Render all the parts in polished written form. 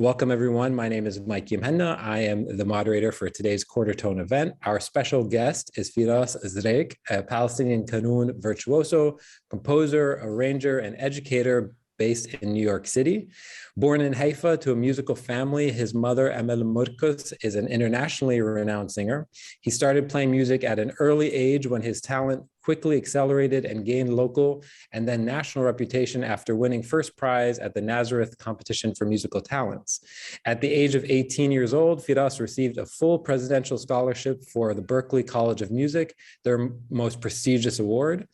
Welcome, everyone. My name is Mike Yimhenna. I am the moderator for today's Quartertone event. Our special guest is Firas Zreik, a Palestinian Qanun virtuoso, composer, arranger, and educator based in New York City. Born in Haifa to a musical family, his mother, Amel Murkus, is an internationally renowned singer. He started playing music at an early age when his talent quickly accelerated and gained local and then national reputation after winning first prize at the Nazareth competition for musical talents. At the age of 18 years old, Firas received a full presidential scholarship for the Berklee College of Music, their most prestigious award.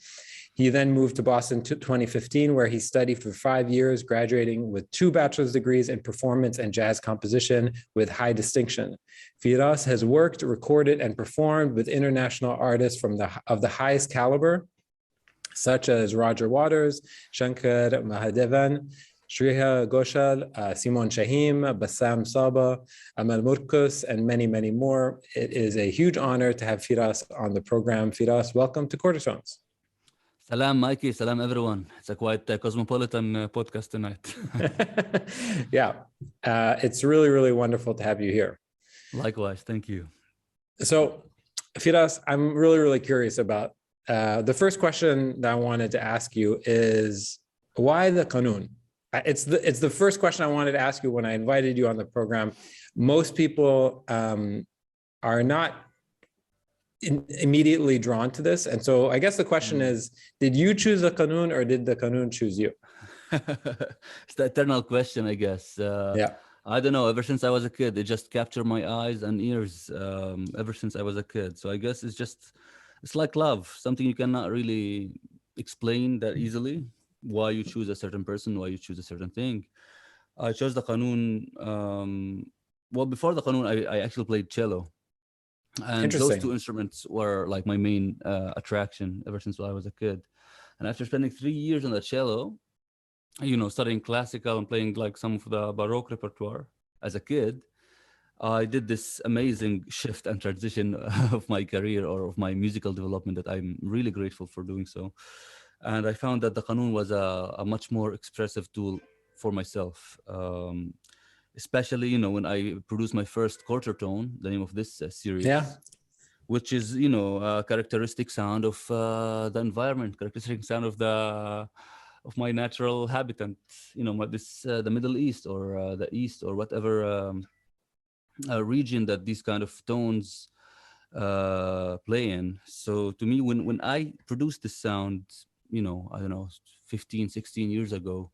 He then moved to Boston in 2015, where he studied for 5 years, graduating with 2 bachelor's degrees in performance and jazz composition with high distinction. Firas has worked, recorded, and performed with international artists of the highest caliber, such as Roger Waters, Shankar Mahadevan, Shreya Ghoshal, Simon Shaheen, Bassam Saba, Amel Murkus, and many, many more. It is a huge honor to have Firas on the program. Firas, welcome to Quartertones. Salam, Mikey. Salam, everyone. It's a quite cosmopolitan podcast tonight. Yeah, it's really, really wonderful to have you here. Likewise. Thank you. So, Firas, I'm really, really curious about the first question that I wanted to ask you is why the Qanun? It's the first question I wanted to ask you when I invited you on the program. Most people are not immediately drawn to this. And so I guess the question is, did you choose the Qanun or did the Qanun choose you? It's the eternal question, I guess. Yeah. I don't know. Ever since I was a kid, it just captured my eyes and ears ever since I was a kid. So I guess it's like love, something you cannot really explain that easily, why you choose a certain person, why you choose a certain thing. I chose the Qanun. Well, before the Qanun, I actually played cello. And those 2 instruments were like my main attraction ever since I was a kid. And after spending 3 years on the cello, studying classical and playing like some of the Baroque repertoire as a kid, I did this amazing shift and transition of my career or of my musical development that I'm really grateful for doing so. And I found that the Qanun was a much more expressive tool for myself. Especially, when I produced my first Quartertone, the name of this series, which is, a characteristic sound of the environment, characteristic sound of my natural habitat, the Middle East or the East or whatever region that these kind of tones play in. So to me, when I produced this sound, I don't know, 15, 16 years ago,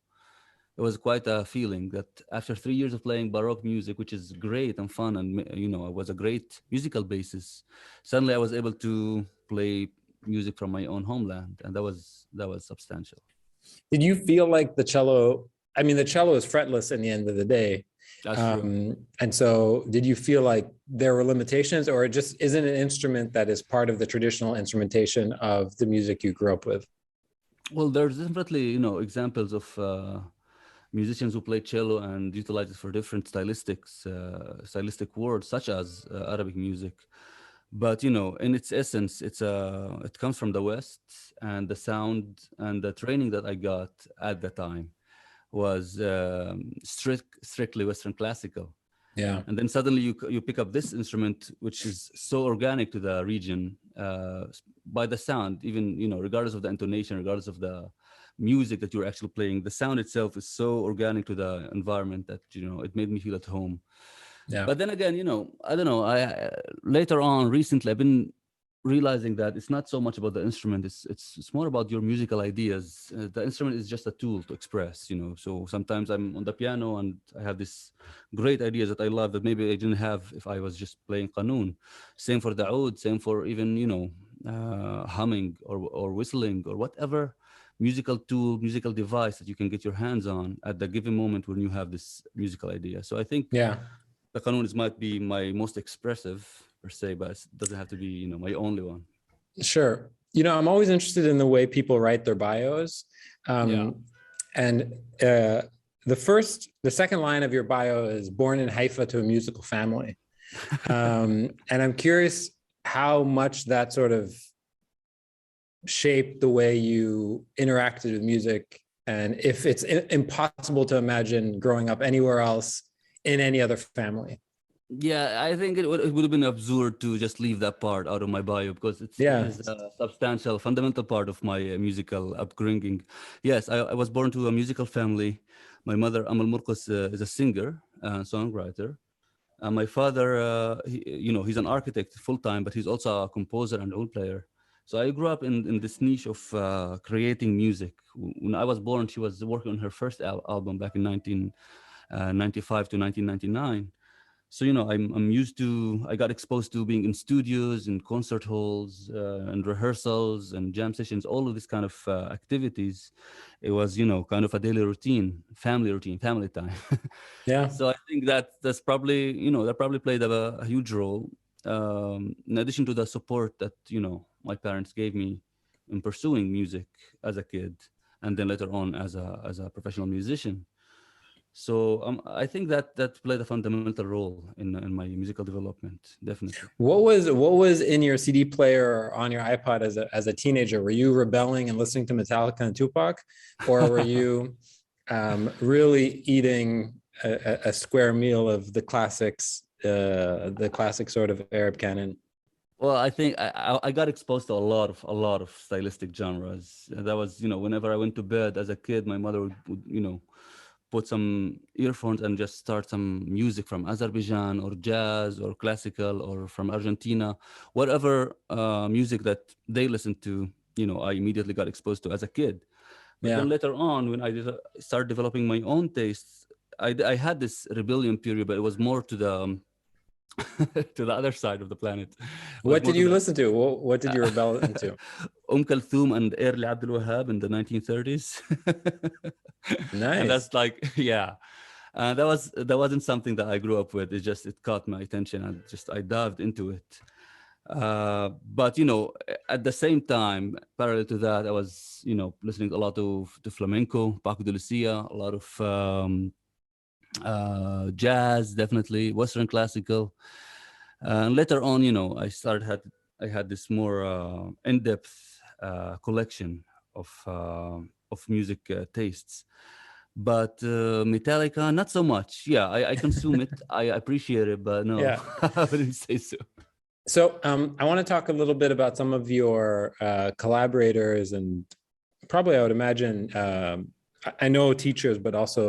it was quite a feeling that after 3 years of playing Baroque music, which is great and fun, and it was a great musical basis, suddenly I was able to play music from my own homeland, and that was substantial. Did you feel like the cello is fretless in the end of the day? That's true. And so did you feel like there were limitations, or it just isn't an instrument that is part of the traditional instrumentation of the music you grew up with? Well, there's definitely, examples of musicians who play cello and utilize it for different stylistic words, such as Arabic music. But in its essence, it comes from the West, and the sound and the training that I got at the time was strictly Western classical. Yeah. And then suddenly you pick up this instrument, which is so organic to the region by the sound, even regardless of the intonation, regardless of the music that you're actually playing, the sound itself is so organic to the environment that it made me feel at home. Yeah. But then again, I don't know, later on recently I've been realizing that it's not so much about the instrument, it's more about your musical ideas. The instrument is just a tool to express, so sometimes I'm on the piano and I have this great ideas that I love that maybe I didn't have if I was just playing Qanun. Same for the oud, same for even humming or whistling or whatever musical tool, musical device that you can get your hands on at the given moment when you have this musical idea. So I think the Qanun might be my most expressive per se, but it doesn't have to be, my only one. Sure. I'm always interested in the way people write their bios. And the second line of your bio is born in Haifa to a musical family. And I'm curious how much that sort of shaped the way you interacted with music, and if it's impossible to imagine growing up anywhere else in any other family. Yeah, I think it would have been absurd to just leave that part out of my bio because it Yeah. is a substantial, fundamental part of my musical upbringing. Yes, I was born to a musical family. My mother, Amal Murqus, is a singer, songwriter. My father, he's an architect full time, but he's also a composer and oud player. So I grew up in this niche of creating music. When I was born, she was working on her first album back in 1995 to 1999. So I'm used to. I got exposed to being in studios, in concert halls, and rehearsals and jam sessions. All of this kind of activities. It was kind of a daily routine, family time. Yeah. So I think that's probably that probably played a huge role. In addition to the support that my parents gave me in pursuing music as a kid, and then later on as a professional musician. So I think that played a fundamental role in my musical development, definitely. What was in your CD player or on your iPod as a teenager? Were you rebelling and listening to Metallica and Tupac, or were you really eating a square meal of the classics, the classic sort of Arab canon? Well, I think I got exposed to a lot of stylistic genres. That was whenever I went to bed as a kid, my mother would put some earphones and just start some music from Azerbaijan or jazz or classical or from Argentina, whatever music that they listened to, I immediately got exposed to as a kid. But Yeah. then later on, when I started developing my own tastes, I had this rebellion period, but it was more to the to the other side of the planet. It was What more did to you the listen to? What did you rebel into? Kulthum and Early Abdul Wahab in the 1930s. And Nice. that's like, yeah. That wasn't something that I grew up with. It caught my attention and I dived into it. But at the same time, parallel to that, I was listening a lot to flamenco, Paco de Lucia, a lot of jazz, definitely Western classical. And later on, I had this more in-depth collection of music tastes. But Metallica, not so much. Yeah, I consume it. I appreciate it, but no, Yeah. I wouldn't say so. So I want to talk a little bit about some of your collaborators, and probably I would imagine I know teachers, but also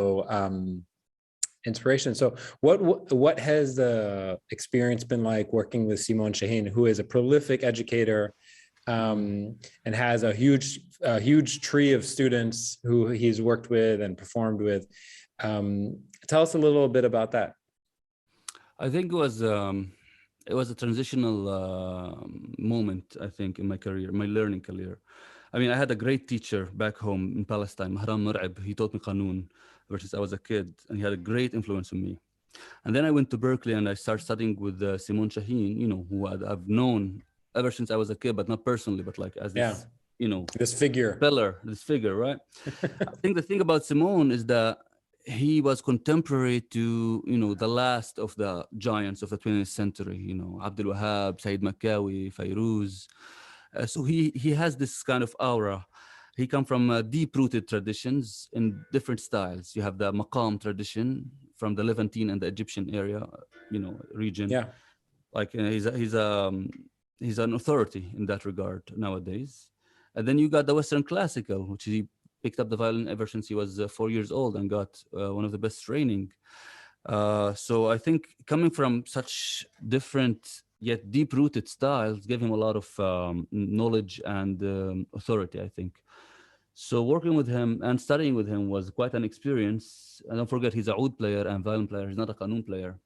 inspiration. So what has the experience been like working with Simon Shaheen, who is a prolific educator and has a huge tree of students who he's worked with and performed with? Tell us a little bit about that. I think it was a transitional moment, I think, in my career, my learning career. I mean, I had a great teacher back home in Palestine, Mahram Mur'ab. He taught me Qanun versus I was a kid, and he had a great influence on me. And then I went to Berkeley and I started studying with Simon Shaheen, who I've known ever since I was a kid, but not personally, but like as this, this figure, right? I think the thing about Simon is that he was contemporary to the last of the giants of the 20th century, Abdul Wahab, Said Makawi, Fairuz. So he has this kind of aura. He come from deep-rooted traditions in different styles. You have the Maqam tradition from the Levantine and the Egyptian area, region. Yeah. Like he's an authority in that regard nowadays. And then you got the Western classical, which he picked up the violin ever since he was 4 years old and got one of the best training. So I think coming from such different yet deep-rooted styles gave him a lot of knowledge and authority, I think. So working with him and studying with him was quite an experience. And don't forget, he's a oud player and violin player. He's not a Qanun player.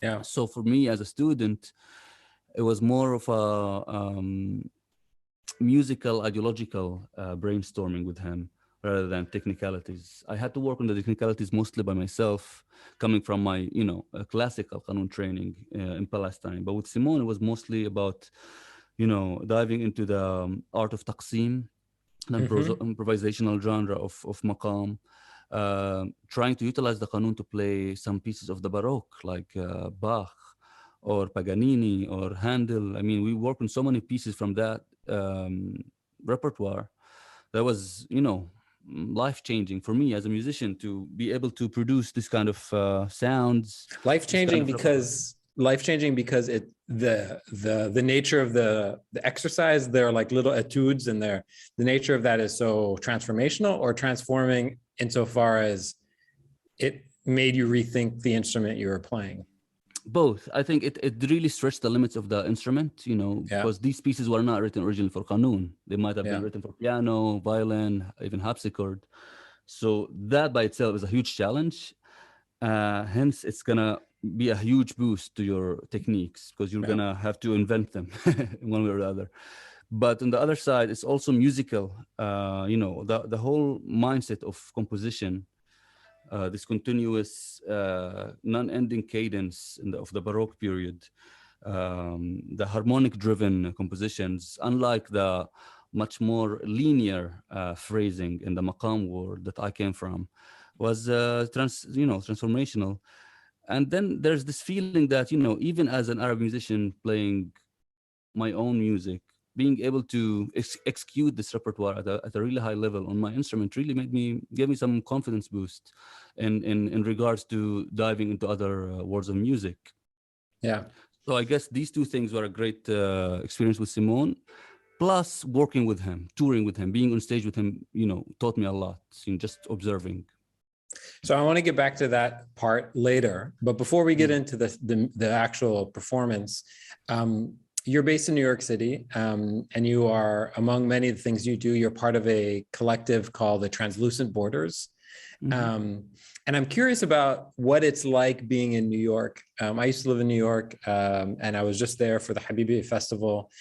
Yeah. So for me as a student, it was more of a musical, ideological brainstorming with him rather than technicalities. I had to work on the technicalities mostly by myself, coming from my, classical Qanun training in Palestine. But with Simon, it was mostly about, diving into the art of Taksim, an improvisational genre of Maqam, trying to utilize the Qanun to play some pieces of the Baroque, like Bach or Paganini or Handel. I mean, we worked on so many pieces from that repertoire. That was, life-changing for me as a musician to be able to produce this kind of sounds. Life-changing because the nature of the exercise, they're like little etudes, and the nature of that is so transformational or transforming insofar as it made you rethink the instrument you were playing. Both. I think it really stretched the limits of the instrument, because these pieces were not written originally for Qanun. They might have been written for piano, violin, even harpsichord. So that by itself is a huge challenge. Hence, it's gonna be a huge boost to your techniques because you're gonna have to invent them in one way or the other. But on the other side, it's also musical. The whole mindset of composition, this continuous, non-ending cadence of the Baroque period, the harmonic-driven compositions, unlike the much more linear phrasing in the Maqam world that I came from, was transformational. And then there's this feeling that, even as an Arab musician playing my own music, being able to execute this repertoire at a really high level on my instrument really gave me some confidence boost in regards to diving into other worlds of music. Yeah. So I guess these two things were a great experience with Simon. Plus working with him, touring with him, being on stage with him, taught me a lot, just observing. So I want to get back to that part later, but before we get into the actual performance, you're based in New York City, and you are, among many of the things you do, you're part of a collective called the Translucent Borders. And I'm curious about what it's like being in New York. I used to live in New York, and I was just there for the Habibi Festival.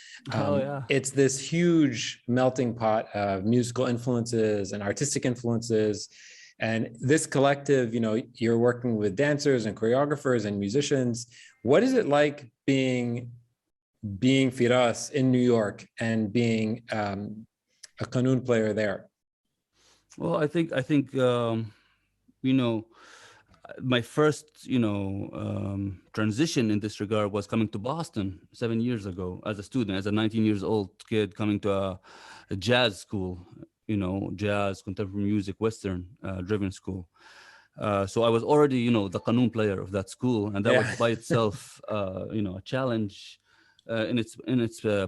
It's this huge melting pot of musical influences and artistic influences. And this collective, you're working with dancers and choreographers and musicians. What is it like being Firas in New York and being a Qanun player there? Well, I think my first transition in this regard was coming to Boston 7 years ago as a student, as a 19 years old kid coming to a jazz school, jazz, contemporary music, Western driven school. So I was already, the Qanun player of that school, and that was by itself, a challenge in its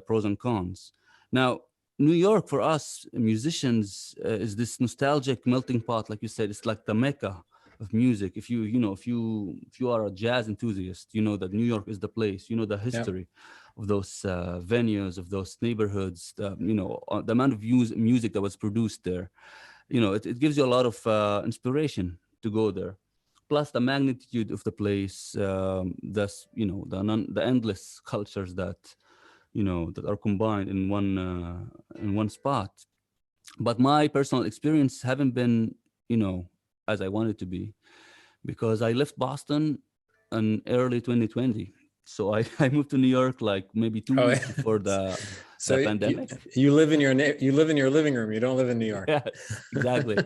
pros and cons. Now, New York for us musicians is this nostalgic melting pot, like you said. It's like the Mecca of music. If you are a jazz enthusiast, you know that New York is the place. You know the history of those venues, of those neighborhoods. The amount of music that was produced there. It gives you a lot of inspiration to go there. Plus the magnitude of the place, the endless cultures that are combined in one spot. But my personal experience haven't been, as I wanted to be, because I left Boston in early 2020. So I moved to New York like maybe 2 weeks before the pandemic. You live in your living room. You don't live in New York. Yeah, exactly.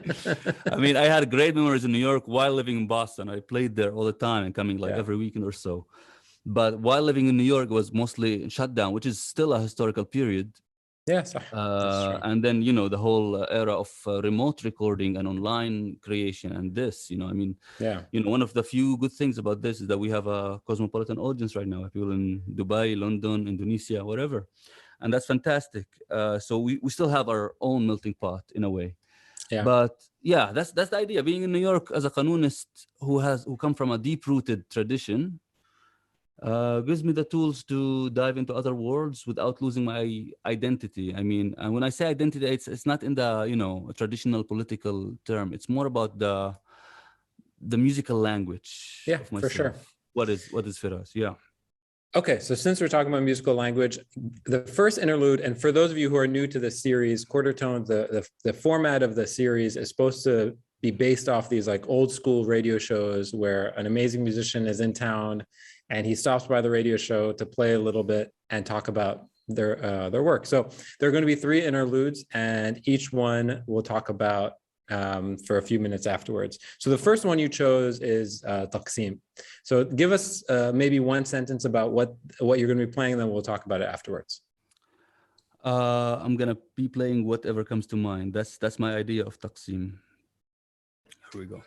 I mean, I had great memories in New York while living in Boston. I played there all the time and coming every weekend or so. But while living in New York, it was mostly shut down, which is still a historical period. Yes. And then, the whole era of remote recording and online creation and this, one of the few good things about this is that we have a cosmopolitan audience right now, people in Dubai, London, Indonesia, whatever. And that's fantastic. So we still have our own melting pot in a way. Yeah. But yeah, that's the idea. Being in New York as a Qanunist who come from a deep-rooted tradition, gives me the tools to dive into other worlds without losing my identity. I mean, and when I say identity, it's not in the traditional political term. It's more about the musical language. Yeah, of myself. For sure. What is Firas? Yeah. Okay, so since we're talking about musical language, the first interlude, and for those of you who are new to the series, Quartertones, the format of the series is supposed to be based off these like old school radio shows where an amazing musician is in town and he stops by the radio show to play a little bit and talk about their work. So there are going to be 3 interludes, and each one we'll talk about for a few minutes afterwards. So the first one you chose is Taksim. So give us maybe one sentence about what you're going to be playing, and then we'll talk about it afterwards. I'm gonna be playing whatever comes to mind. That's my idea of Taksim. Here we go.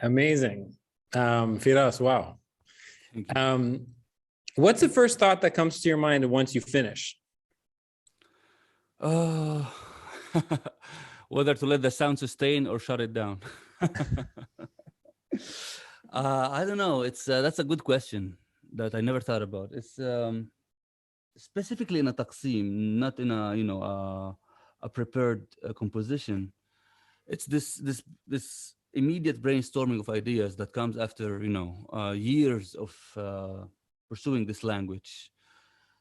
Amazing. Firas, wow. Thank you. What's the first thought that comes to your mind once you finish? Uh, whether to let the sound sustain or shut it down. I don't know. It's that's a good question that I never thought about. It's specifically in a taqsim, not in a a prepared composition. It's this immediate brainstorming of ideas that comes after years of pursuing this language.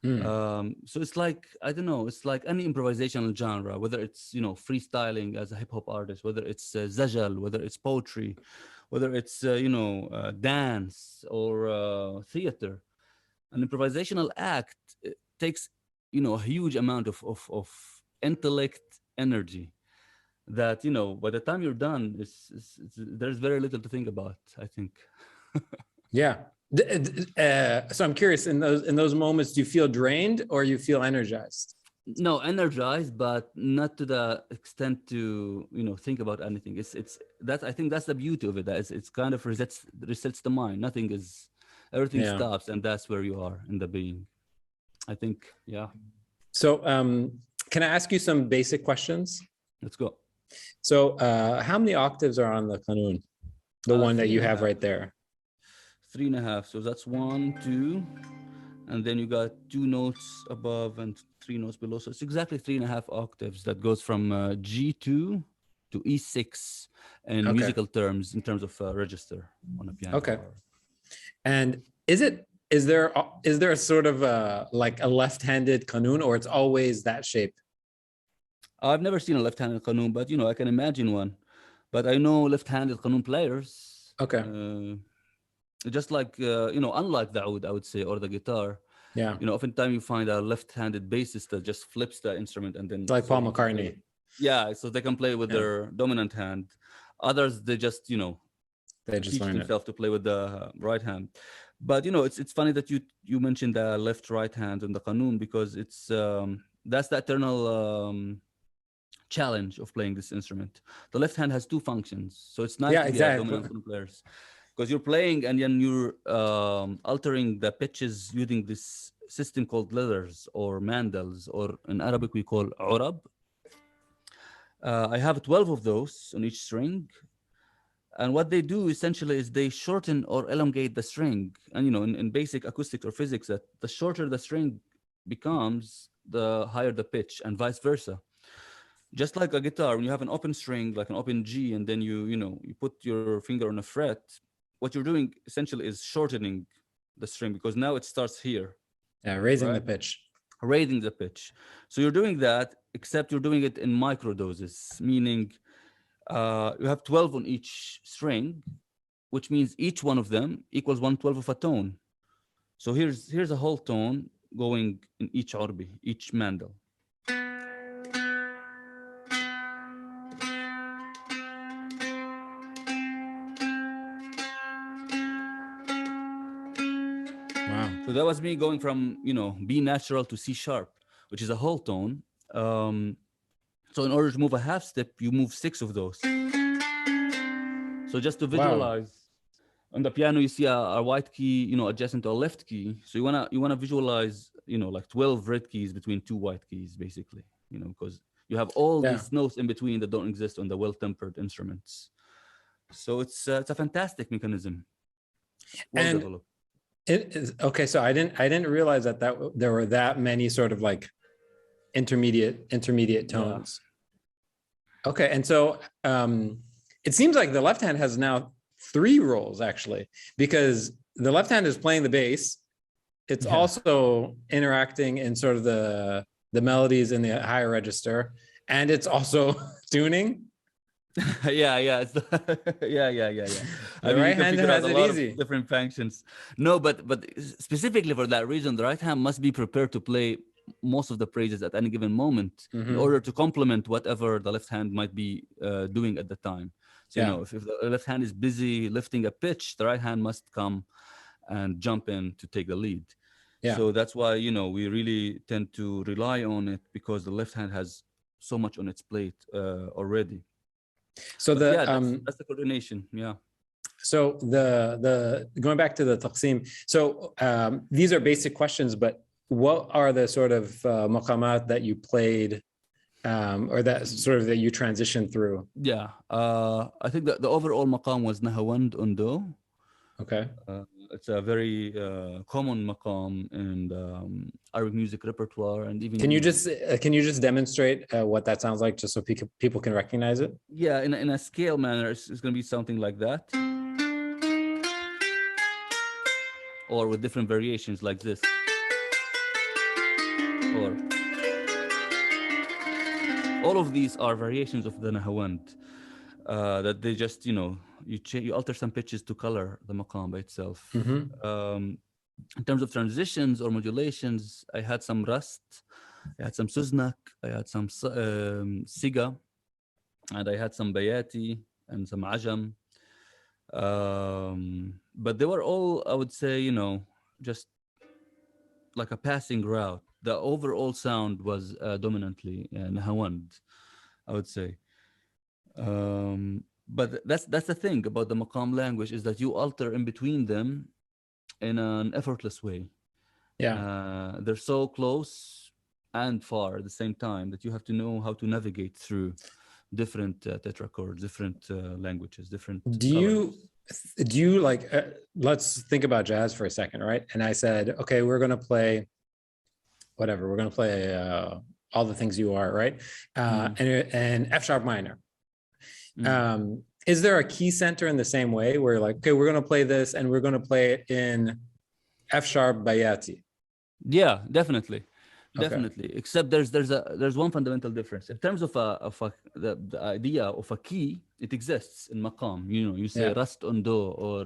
So it's like, I don't know, it's like any improvisational genre, whether it's freestyling as a hip hop artist, whether it's zajal, whether it's poetry, whether it's dance or theater. An improvisational act takes a huge amount of intellect energy that by the time you're done, there's very little to think about, I think. Yeah. So I'm curious, in those moments, do you feel drained or you feel energized? No, energized, but not to the extent to think about anything. It's that, I think that's the beauty of it. That it's kind of resets the mind. Everything Yeah. stops, and that's where you are in the being, I think. Yeah. So can I ask you some basic questions? Let's go. So how many octaves are on the Qanun? The one that you have right there. 3.5. So that's 1, 2, and then you got 2 notes above and 3 notes below. So it's exactly 3.5 octaves that goes from G2 to E6 in musical terms, in terms of register on a piano. Okay. And is there a sort of like a left-handed Qanun, or it's always that shape? I've never seen a left-handed Qanun, but I can imagine one. But I know left-handed Qanun players. Okay. Just like unlike the oud, I would say, or the guitar. Yeah. Oftentimes you find a left-handed bassist that just flips the instrument and then. It's like Paul McCartney. Yeah, so they can play with their dominant hand. Others, they just they just teach learn themselves to play with the right hand. But it's funny that you mentioned the left-right hand in the Qanun, because it's that's the eternal challenge of playing this instrument. The left hand has two functions, so it's nice to be a dominant Qanun players, because you're playing and then you're altering the pitches using this system called letters or mandals, or in Arabic we call urab. I have 12 of those on each string. And what they do essentially is they shorten or elongate the string. And in basic acoustics or physics, that the shorter the string becomes, the higher the pitch, and vice versa. Just like a guitar, when you have an open string, like an open G, and then you put your finger on a fret, what you're doing essentially is shortening the string, because now it starts here. Yeah, raising the pitch. Raising the pitch. So you're doing that, except you're doing it in micro doses, meaning you have 12 on each string, which means each one of them equals 1/12 of a tone. So here's a whole tone going in each urbi, each mandal. Wow. So that was me going from B natural to C sharp, which is a whole tone. So in order to move a half step, you move 6 of those. So just to visualize, on the piano you see a white key, adjacent to a left key. So you wanna visualize, like 12 red keys between 2 white keys, basically. Because you have all these notes in between that don't exist on the well-tempered instruments. So it's a fantastic mechanism. Well developed. It is okay. So I didn't realize that there were that many sort of like intermediate tones. Yeah. Okay, and so it seems like the left hand has now 3 roles, actually, because the left hand is playing the bass. It's also interacting in sort of the melodies in the higher register, and it's also tuning. yeah. The right hand has it easy. Different functions. No, but specifically for that reason, the right hand must be prepared to play most of the phrases at any given moment in order to complement whatever the left hand might be doing at the time. So if the left hand is busy lifting a pitch, the right hand must come and jump in to take the lead. So that's why we really tend to rely on it, because the left hand has so much on its plate already. So that's the coordination. So the going back to the Taksim. So these are basic questions, but what are the sort of maqamat that you played, or that sort of that you transitioned through? I think that the overall maqam was Nahawand Undo. Okay. It's a very common maqam in Arabic music repertoire, and even. Can you just demonstrate what that sounds like, just so people can recognize it? Yeah, in a scale manner, it's going to be something like that, or with different variations like this, or all of these are variations of the Nahawand. That they just you alter some pitches to color the maqam by itself. In terms of transitions or modulations, I had some rust, I had some suznak, I had some siga, and I had some bayati and some ajam. But they were all, I would say, just like a passing route. The overall sound was dominantly Nahawand, I would say. But that's the thing about the maqam language, is that you alter in between them in an effortless way. They're so close and far at the same time that you have to know how to navigate through different tetrachords, different languages, different do you like let's think about jazz for a second, right? And I said, okay, we're going to play whatever, we're going to play All the Things You Are, right? And F sharp minor. Is there a key center in the same way where, like, okay, we're going to play this and we're going to play it in F sharp bayati. Yeah, definitely. Okay. Definitely. Except there's one fundamental difference. In terms of the idea of a key, it exists in maqam. You know, you say Yeah. rast on do, or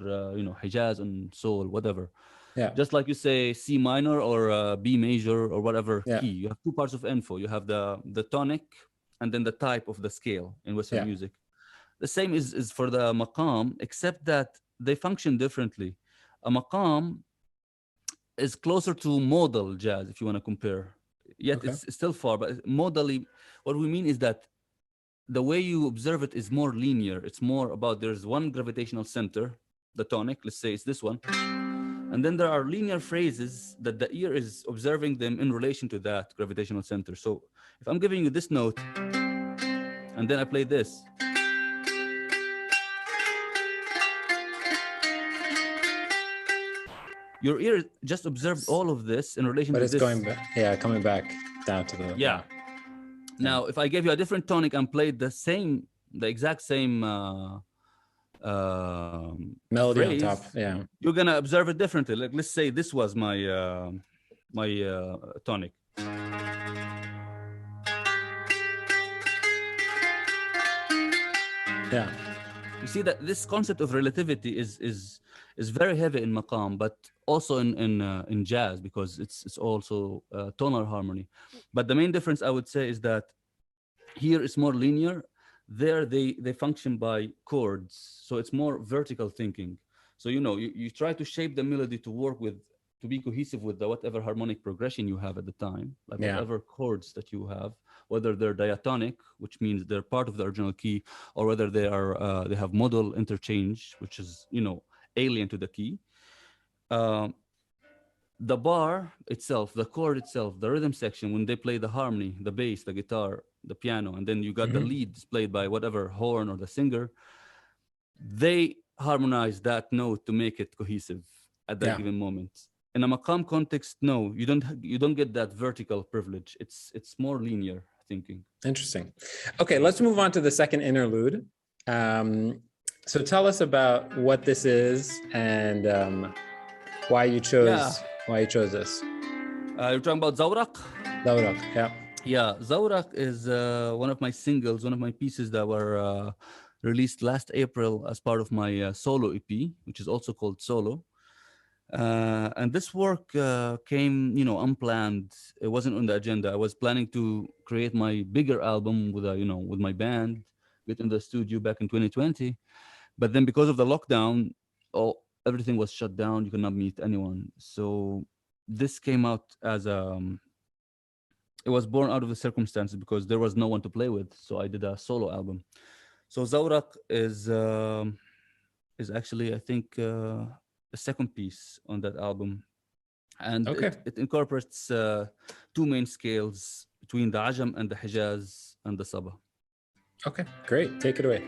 hijaz on sol, whatever. Yeah. Just like you say C minor or B major or whatever Yeah. key. You have two parts of info. You have the tonic and then the type of the scale in Western Yeah. music. The same is for the maqam, except that they function differently. A maqam is closer to modal jazz, if you want to compare. Yet Okay. it's still far, but modally, what we mean is that the way you observe it is more linear. It's more about there's one gravitational center, the tonic, let's say it's this one. And then there are linear phrases that the ear is observing them in relation to that gravitational center. So if I'm giving you this note, and then I play this, your ear just observed all of this in relation But to it's this. going back, yeah, coming back down to the Yeah. Now, if I gave you a different tonic and played the exact same melody on phrase, top. Yeah. you're gonna observe it differently. Like, let's say this was my tonic. Yeah. You see that this concept of relativity is very heavy in maqam, but also in jazz, because it's also tonal harmony. But the main difference I would say is that here it's more linear. There they function by chords, so it's more vertical thinking. So you try to shape the melody to work with, to be cohesive with the whatever harmonic progression you have at the time, like Yeah. whatever chords that you have, whether they're diatonic, which means they're part of the original key, or whether they have modal interchange, which is alien to the key. Um, the bar itself, the chord itself, the rhythm section, when they play the harmony, the bass, the guitar, the piano, and then you got the leads played by whatever horn or the singer, they harmonize that note to make it cohesive at that given moment. In a maqam context, no, you don't get that vertical privilege. It's more linear thinking. Interesting. Okay, let's move on to the second interlude. So tell us about what this is and why you chose this. You're talking about Zawraq? Zawraq, yeah. Yeah, Zawraq is one of my singles, one of my pieces that were released last April as part of my solo EP, which is also called Solo. And this work came, unplanned. It wasn't on the agenda. I was planning to create my bigger album with my band, get in the studio back in 2020. But then because of the lockdown, everything was shut down. You could not meet anyone. So this came out as it was born out of the circumstances because there was no one to play with. So I did a solo album. So Zawraq is actually, I think, the second piece on that album. And it incorporates two main scales between the Ajam and the Hijaz and the Saba. Okay, great. Take it away.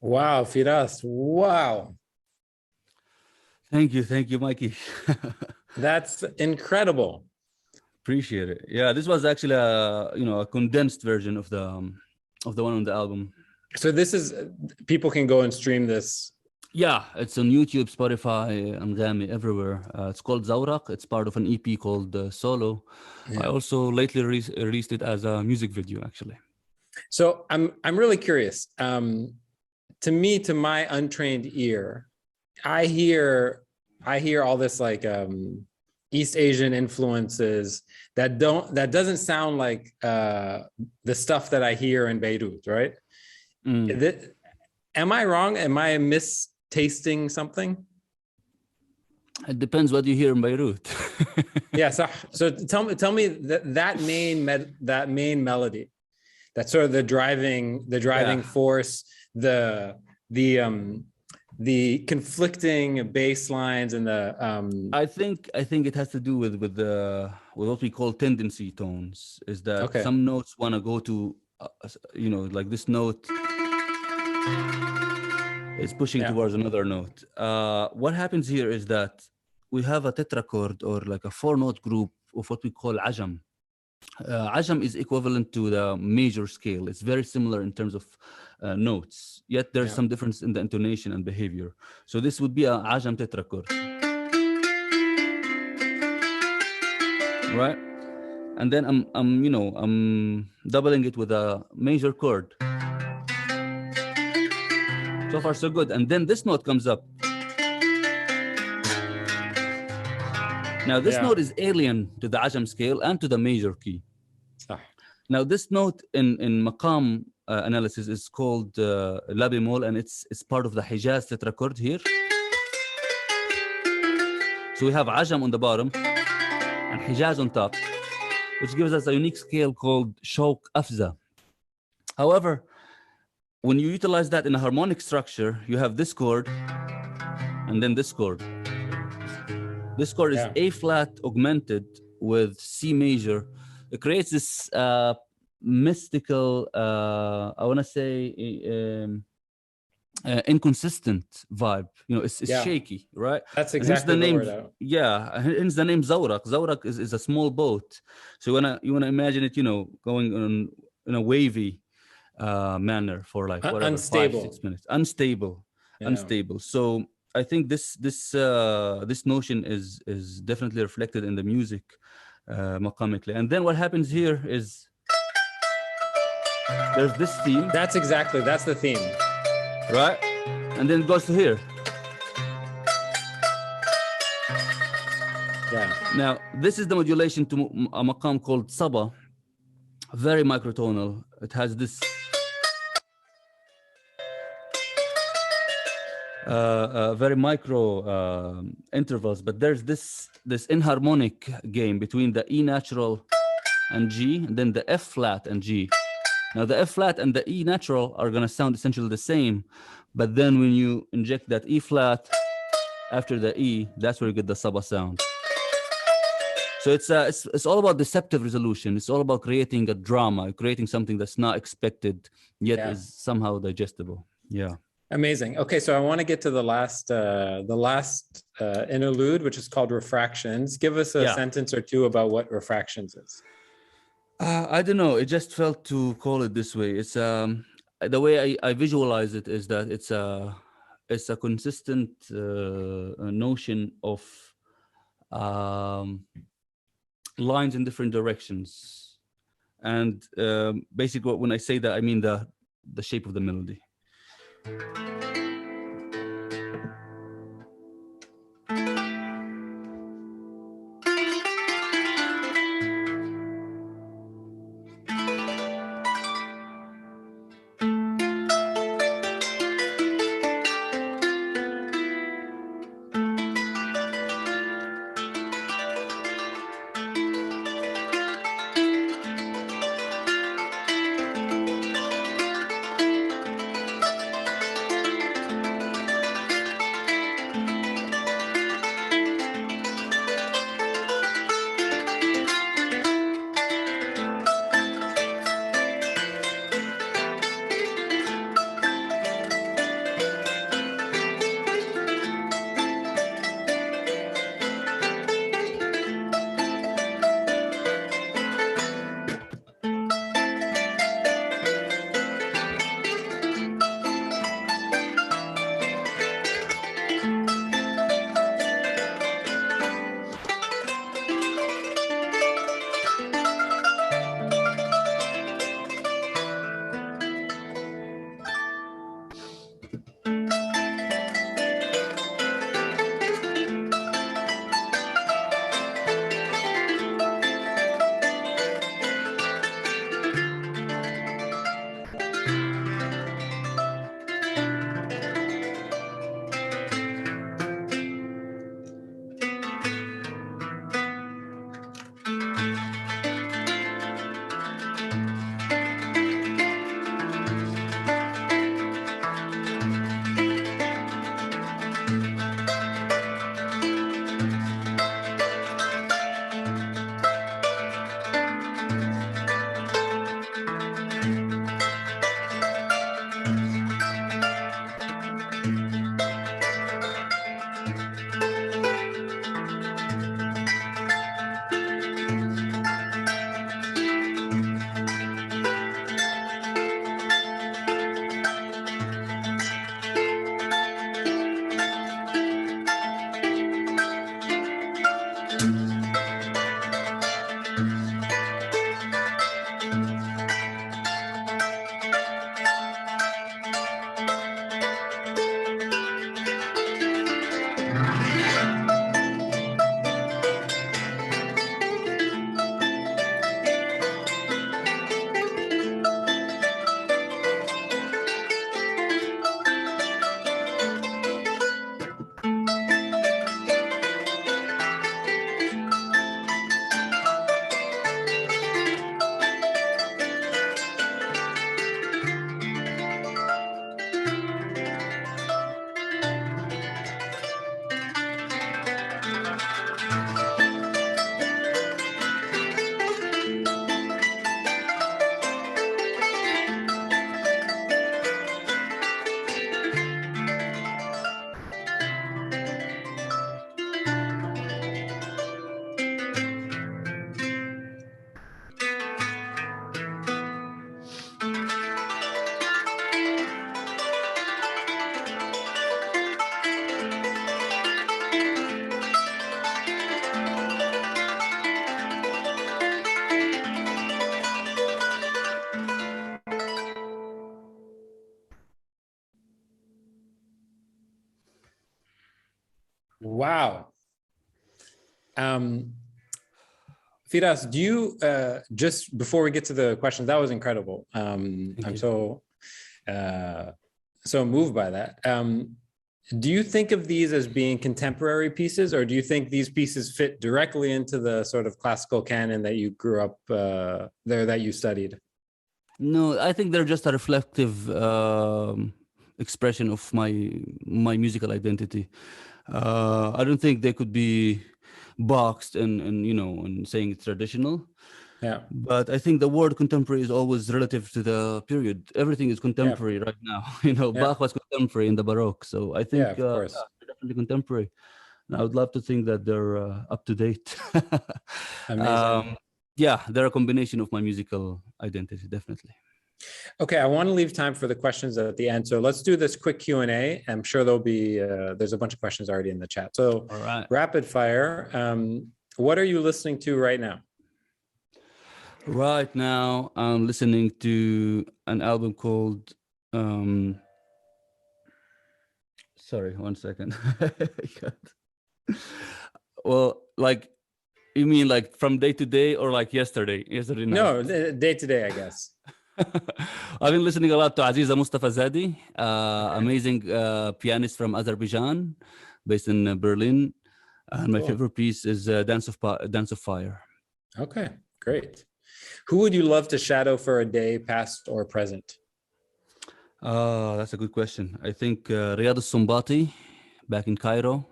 Wow, Firas. Wow. Thank you, Mikey. That's incredible. Appreciate it. Yeah, this was actually a condensed version of the one on the album. So this is, people can go and stream this. Yeah, it's on YouTube, Spotify, Anghami, everywhere. It's called Zawraq. It's part of an EP called Solo. Yeah. I also lately released it as a music video, actually. So I'm really curious. To me, to my untrained ear, I hear all this like East Asian influences that doesn't sound like the stuff that I hear in Beirut, right? Am I wrong? Am I mistasting something? It depends what you hear in Beirut. Yeah. So tell me that main melody, that's sort of the driving force, the conflicting bass lines and the I think it has to do with what we call tendency tones. Is that some notes want to go to like this note is pushing towards another note. What happens here is that we have a tetrachord, or like a 4-note group of what we call ajam. Ajam is equivalent to the major scale. It's very similar in terms of notes, yet there's some difference in the intonation and behavior. So this would be a ajam tetrachord, right? And then I'm doubling it with a major chord. So far so good. And then this note comes up. Now this note is alien to the ajam scale and to the major key. Now this note in maqam analysis is called la bemol, and it's part of the Hijaz tetrachord here. So we have ajam on the bottom and Hijaz on top, which gives us a unique scale called shawq afza. However, when you utilize that in a harmonic structure, you have this chord and then this chord. This chord is A flat augmented with C major. It creates this mystical, I want to say, inconsistent vibe. It's shaky, right? That's exactly the word. Yeah, hence the name Zawraq. Zawraq is a small boat. So you wanna imagine it, going on in a wavy manner for like whatever, unstable. 5-6 minutes. Unstable. So I think this notion is definitely reflected in the music maqamically. And then what happens here is there's this theme. That's the theme. Right? And then it goes to here. Yeah. Now, this is the modulation to a maqam called Saba, very microtonal. It has this very micro intervals, but there's this inharmonic game between the E natural and G, and then the F flat and G. Now the F flat and the E natural are gonna sound essentially the same, but then when you inject that E flat after the E, that's where you get the Saba sound. So it's all about deceptive resolution. It's all about creating a drama, creating something that's not expected, yet is somehow digestible. Yeah. Amazing. Okay, so I want to get to the last interlude, which is called Refractions. Give us a sentence or two about what Refractions is. I don't know. It just felt to call it this way. It's the way I visualize it is that it's a consistent notion of lines in different directions, and basically when I say that, I mean the shape of the melody. Wow. Firas, do you, just before we get to the questions, that was incredible. Thank I'm you. so moved by that. Do you think of these as being contemporary pieces, or do you think these pieces fit directly into the sort of classical canon that you grew up there, that you studied? No, I think they're just a reflective expression of my musical identity. I don't think they could be boxed and and saying it's traditional. Yeah. But I think the word contemporary is always relative to the period. Everything is contemporary right now. Yeah. Bach was contemporary in the Baroque, so I Yeah, think of course. they're definitely contemporary. And I would love to think that they're up to date. Amazing. Yeah, they're a combination of my musical identity, definitely. Okay, I want to leave time for the questions at the end. So let's do this quick Q&A. I'm sure there'll be, there's a bunch of questions already in the chat. So All right. rapid fire. What are you listening to right now? Right now, I'm listening to an album called, sorry, 1 second. Well, like, you mean like from day to day or like yesterday night? No, day to day, I guess. I've been listening a lot to Aziza Mustafa Zadi, amazing pianist from Azerbaijan, based in Berlin. And my favorite piece is Dance of Fire. Okay, great. Who would you love to shadow for a day, past or present? That's a good question. I think Riyad al-Sumbati, back in Cairo,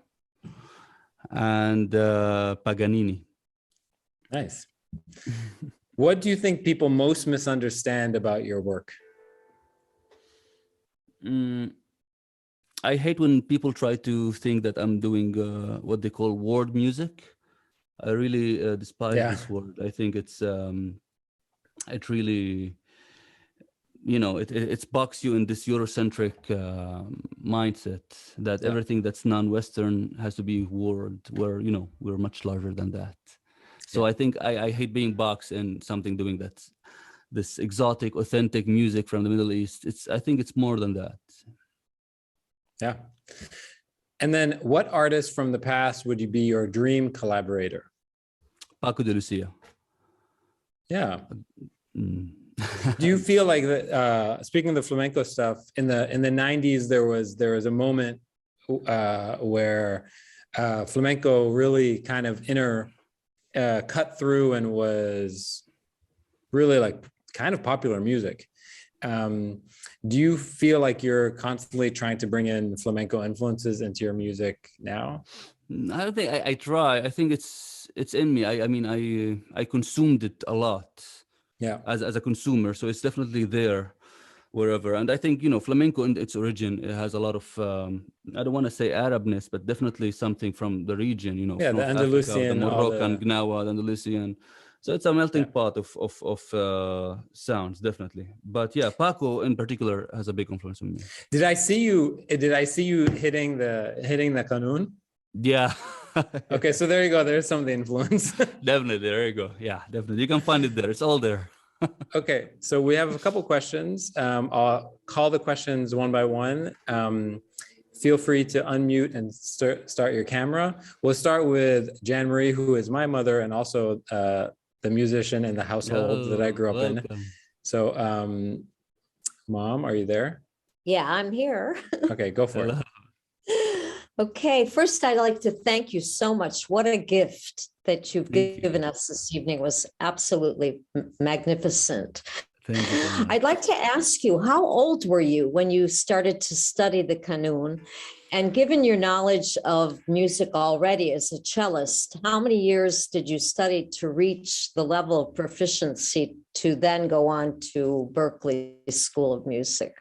and Paganini. Nice. What do you think people most misunderstand about your work? I hate when people try to think that I'm doing what they call word music. I really despise this word. I think it really, it boxes you in this Eurocentric mindset that everything that's non-Western has to be word, where, we're much larger than that. So I think I hate being boxed in something doing that. This exotic, authentic music from the Middle East. I think it's more than that. Yeah. And then what artist from the past would you be your dream collaborator? Paco de Lucia. Yeah. Do you feel like that, speaking of the flamenco stuff, in the 90s, there was a moment where flamenco really kind of cut through and was really like kind of popular music. Do you feel like you're constantly trying to bring in flamenco influences into your music now? I don't think I try. I think it's in me. I mean, I consumed it a lot. Yeah. As a consumer, so it's definitely there wherever. And I think flamenco in its origin, it has a lot of I don't want to say Arabness, but definitely something from the region. Yeah, from the Andalusian, Africa, the Moroccan, Gnawa, the Andalusian. So it's a melting pot of sounds, definitely. But yeah, Paco in particular has a big influence on me. Did I see you hitting the Qanun? Yeah. Okay, so there you go. There's some of the influence. Definitely, there you go. Yeah, definitely. You can find it there. It's all there. Okay, so we have a couple questions. I'll call the questions one by one. Feel free to unmute and start your camera. We'll start with Jan Marie, who is my mother and also the musician in the household that I grew up in. So, Mom, are you there? Yeah, I'm here. Okay, go for it. Okay, first I'd like to thank you so much. What a gift that you've given us this evening. It was absolutely magnificent. Thank you. I'd like to ask you, how old were you when you started to study the Qanun? And given your knowledge of music already as a cellist, how many years did you study to reach the level of proficiency to then go on to Berklee School of Music?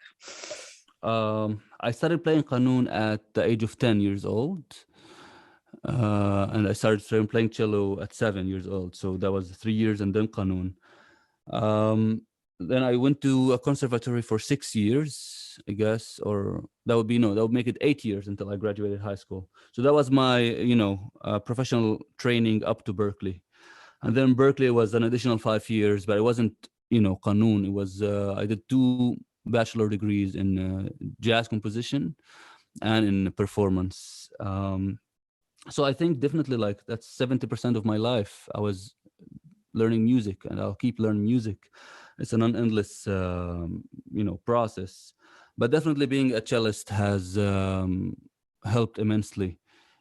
I started playing Qanun at the age of 10 years old. And I started playing cello at 7 years old. So that was 3 years and then Qanun. Then I went to a conservatory for 6 years, I guess, or that would make it 8 years until I graduated high school. So that was my, professional training up to Berklee. And then Berklee was an additional 5 years, but it wasn't, Qanun. It was, I did 2 bachelor degrees in jazz composition and in performance. So I think definitely like that's 70% of my life. I was learning music, and I'll keep learning music. It's an endless, process. But definitely being a cellist has helped immensely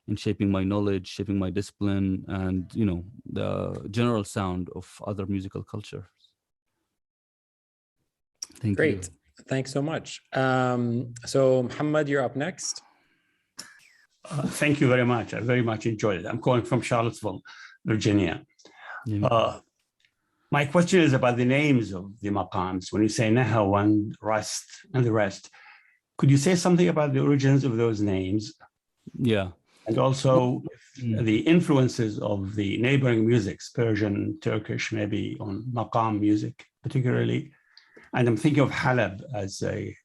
in shaping my knowledge, shaping my discipline, and the general sound of other musical cultures. Thank you. Great. Thanks so much. So Muhammad, you're up next. Thank you very much. I very much enjoyed it. I'm calling from Charlottesville, Virginia. My question is about the names of the maqams. When you say Nahawan, Rast, and the rest, could you say something about the origins of those names? Yeah. And also the influences of the neighboring musics, Persian, Turkish, maybe on maqam music particularly. And I'm thinking of Halab as a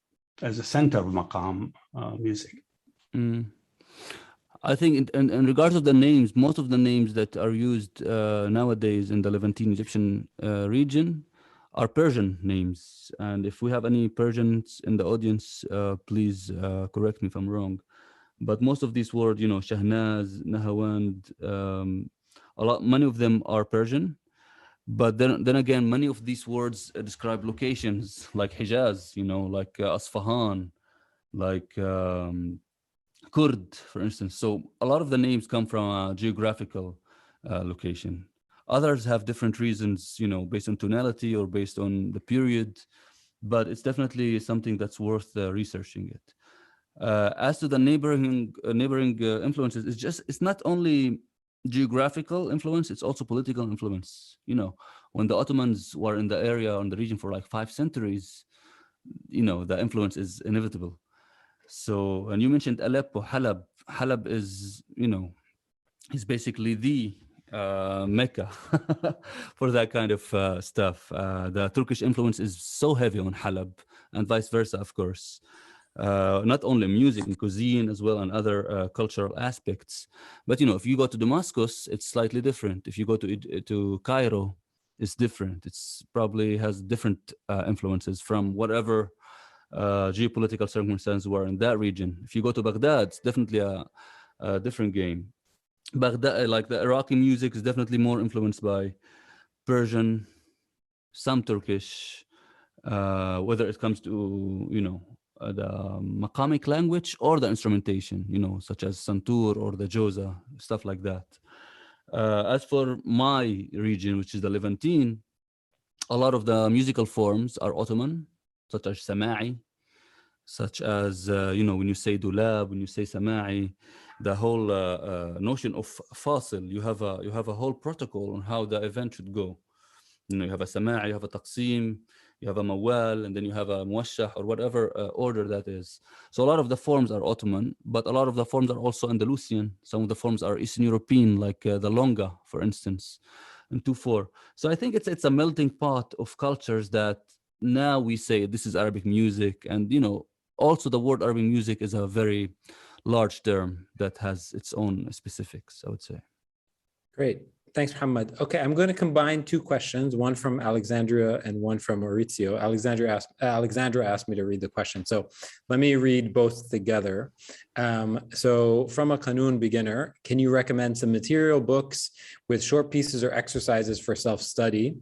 center of maqam music. I think in regards of the names, most of the names that are used nowadays in the Levantine Egyptian region are Persian names. And if we have any Persians in the audience, please correct me if I'm wrong. But most of these words, Shahnaz, Nahawand, many of them are Persian. But then again, many of these words describe locations like Hijaz, like Asfahan, like Kurd, for instance. So a lot of the names come from a geographical location. Others have different reasons, based on tonality or based on the period, but it's definitely something that's worth researching it. As to the neighboring influences, it's not only geographical influence, it's also political influence. When the Ottomans were in the area or in the region for like 5 centuries, the influence is inevitable. So, and you mentioned Aleppo, Halab. Halab is, is basically the Mecca for that kind of stuff. The Turkish influence is so heavy on Halab, and vice versa, of course. Not only music and cuisine as well, and other cultural aspects. But if you go to Damascus, it's slightly different. If you go to Cairo, it's different. It's probably has different influences from whatever geopolitical circumstances were in that region. If you go to Baghdad, it's definitely a different game. Baghdad, like the Iraqi music, is definitely more influenced by Persian, some Turkish, whether it comes to the maqamic language or the instrumentation, such as santur or the joza, stuff like that. As for my region, which is the Levantine, a lot of the musical forms are Ottoman, such as Sama'i, such as, when you say Dulab, when you say Sama'i, the whole notion of fasil, you have a whole protocol on how the event should go. You have a Sama'i, you have a Taksim, you have a Mawal, and then you have a Muwashah, or whatever order that is. So a lot of the forms are Ottoman, but a lot of the forms are also Andalusian. Some of the forms are Eastern European, like the Longa, for instance, and 2/4. So I think it's a melting pot of cultures that now we say this is Arabic music. And, also the word Arabic music is a very large term that has its own specifics, I would say. Great. Thanks, Muhammad. Okay, I'm going to combine 2 questions, one from Alexandria and one from Maurizio. Alexandra asked me to read the question, so let me read both together. So from a Qanun beginner, can you recommend some material books with short pieces or exercises for self-study,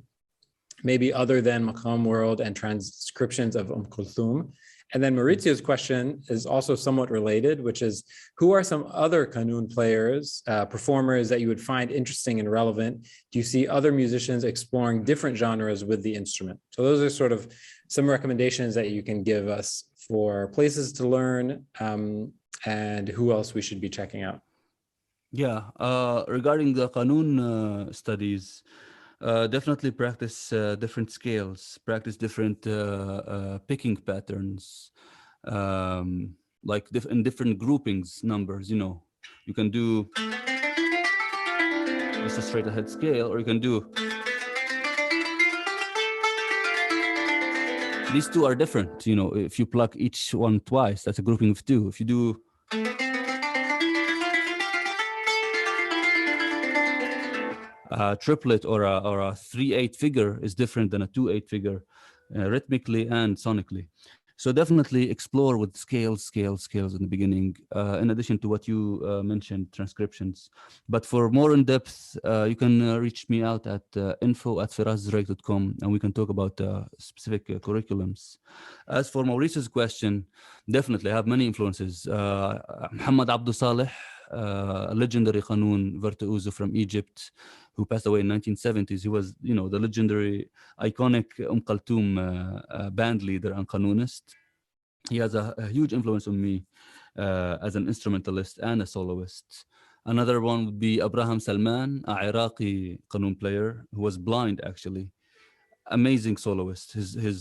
maybe other than Maqam World and transcriptions of Kulthum? And then Maurizio's question is also somewhat related, which is, who are some other Qanun players, performers that you would find interesting and relevant? Do you see other musicians exploring different genres with the instrument? So those are sort of some recommendations that you can give us for places to learn, and who else we should be checking out. Yeah, regarding the Qanun studies, definitely practice different scales, practice different picking patterns, like in different groupings, numbers. You can do just a straight ahead scale, or you can do. These 2 are different. If you pluck each one twice, that's a grouping of 2. If you do a triplet or a 3/8 figure, is different than a 2/8 figure, rhythmically and sonically. So definitely explore with scales in the beginning, in addition to what you mentioned, transcriptions. But for more in depth, you can reach me out at info@firaszreik.com, and we can talk about specific curriculums. As for Maurice's question, definitely I have many influences. Muhammad Abdul Saleh, a legendary Qanun virtuoso from Egypt, who passed away in 1970s. He was, the legendary, iconic Kulthum band leader and Qanunist. He has a huge influence on me as an instrumentalist and a soloist. Another one would be Abraham Salman, a Iraqi Qanun player who was blind, actually. Amazing soloist. His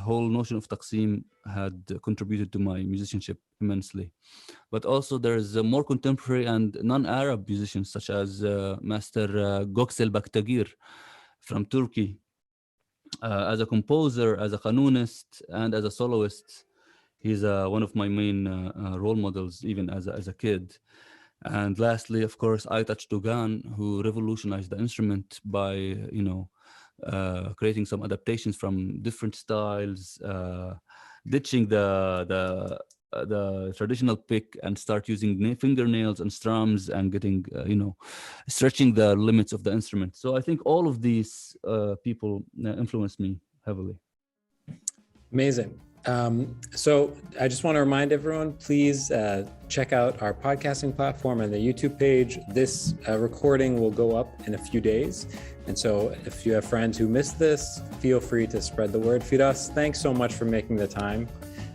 whole notion of Taksim had contributed to my musicianship immensely. But also there's more contemporary and non-Arab musicians such as Master Göksel Baktagir from Turkey. As a composer, as a Qanunist, and as a soloist, he's one of my main role models, even as a kid. And lastly, of course, Aytaç Doğan, who revolutionized the instrument by, creating some adaptations from different styles, ditching the traditional pick and start using fingernails and strums and getting, stretching the limits of the instrument. So I think all of these people influenced me heavily. Amazing. So I just want to remind everyone, please check out our podcasting platform and the YouTube page. This recording will go up in a few days. And so if you have friends who missed this, feel free to spread the word. Firas, thanks so much for making the time.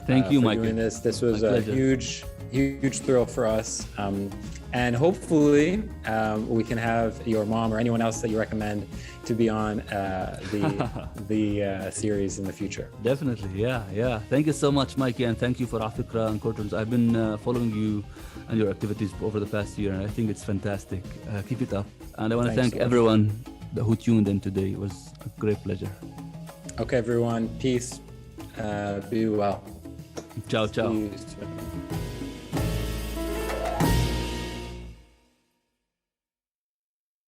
Thank you, Mike. Doing this. This was a huge thrill for us. And hopefully we can have your mom or anyone else that you recommend to be on the series in the future. Definitely, yeah. Thank you so much, Mikey, and thank you for Africa and Quartertones. I've been following you and your activities over the past year, and I think it's fantastic. Keep it up. And I want to thank everyone who tuned in today. It was a great pleasure. Okay, everyone. Peace. Be well. Ciao, ciao. See you soon.